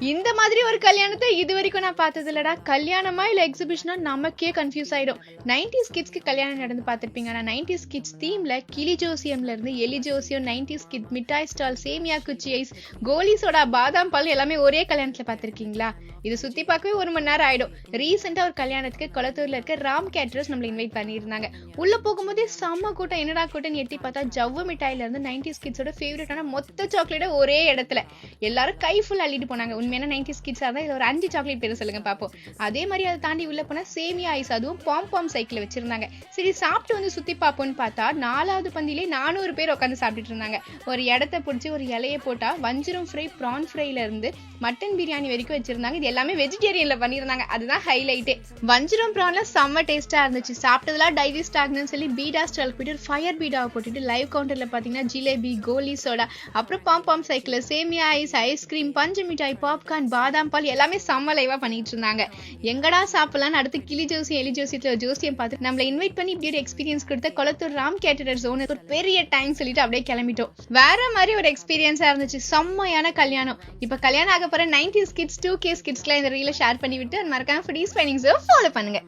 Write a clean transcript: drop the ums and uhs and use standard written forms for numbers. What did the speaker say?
இந்த மாதிரி ஒரு கல்யாணத்தை இது வரைக்கும் நான் பார்த்தது இல்லடா. கல்யாணமா இல்ல எக்ஸிபிஷனா நமக்கே கன்ஃபியூஸ் ஆயிடும். 90s கிட்ஸ்க்கு கல்யாணம் நடந்து பார்த்திருப்பீங்க. ஆனா 90s கிட்ஸ் தீம்ல கிளி ஜோசியம்ல இருந்து எலி ஜோசியம், 90s கிட் மிட்டாய் ஸ்டால், சேமியா குச்சி ஐஸ், கோலி சோடா, பாதாம் பால் எல்லாமே ஒரே கல்யாணத்துல பார்த்திருக்கீங்களா? இது சுத்தி பார்க்கவே 1 மணி நேரம் ஆயிடும். ரீசெண்டா ஒரு கல்யாணத்துக்கு கொளத்தூர்ல இருக்க ராம் கேட்டரர்ஸ் நம்மள இன்வைட் பண்ணியிருந்தாங்க. உள்ள போகும்போதே செம்ம கூட்டம். என்னடா கூட்டம் எட்டி பார்த்தா ஜவ்வு மிட்டாயில இருந்து 90s கிட்ஸோட ஃபேவரட்டான மொத்த சாக்லேட் ஒரே இடத்துல. எல்லாரும் கை ஃபுல் அள்ளிட்டு போனாங்க. உண்மையான 90s கிட்ஸா தான் இதுல ஒரு 5 சாக்லேட் பேர் சொல்லுங்க பாப்போம். அதே மாதிரி அதை தாண்டி உள்ள போனா சேமியா ஐஸ், அதுவும் பாம் சைக்கிள் வச்சிருந்தாங்க. சரி சாப்பிட்டு வந்து சுத்தி பார்ப்போம்னு பார்த்தா 4வது பந்தியிலே 400 பேர் உட்காந்து சாப்பிட்டுட்டு இருந்தாங்க. ஒரு இடத்த பிடிச்சி ஒரு இலையை போட்டா வஞ்சிரம் ஃப்ரை, ப்ரான் ஃப்ரைல இருந்து மட்டன் பிரியாணி வரைக்கும் வச்சிருந்தாங்க. இது எல்லாமே வெஜிடேரியன்ல பண்ணிருந்தாங்க. அதுதான் ஹைலைட்டே. வஞ்சிரம் ப்ரான்ல செம்ம டேஸ்டா இருந்துச்சு. சாப்பிட்டதெல்லாம் டைஜஸ்ட் ஆகணும்னு சொல்லி பீடா ஸ்டால் போயிட்டு ஒரு ஃபயர் பீடாவை போட்டுட்டு லைவ் கவுண்டர்ல பாத்தீங்கன்னா ஜிலேபி, கோலி சோடா, அப்புறம் பாம் சைக்கிள், சேமியா ஐஸ், ஐஸ்கிரீம், பஞ்சு மிட்டாய், பாப்கார்ன், பாதாம் பால் எல்லாமே செம்ம லைவா பண்ணிட்டு இருந்தாங்க. எங்கடா சாப்பிடலான்னு அடுத்து கிளி ஜோசியம், எலி ஜோசியத்துல ஜோசியம் பார்த்து நம்மள இன்வைட் பண்ணி இப்படி ஒரு எக்ஸ்பீரியன்ஸ் கொடுத்த கொளத்தூர் ராம் கேட்டரர்ஸ் ஓனர் ஒரு பெரிய டைம் சொல்லிட்டு அப்படியே கிளம்பிட்டோம். வேற மாதிரி ஒரு எக்ஸ்பீரியன்ஸா இருந்துச்சு. செம்மையான கல்யாணம். இப்ப கல்யாணம் ஆக போற 90s கிட்ஸ், 2K கிட்ஸ்லாம் இந்த ரீல ஷேர் பண்ணி விட்டு மறக்காம ஃபுடீஸ் ஃபைண்டிங்ஸ் ஃபாலோ பண்ணுங்க.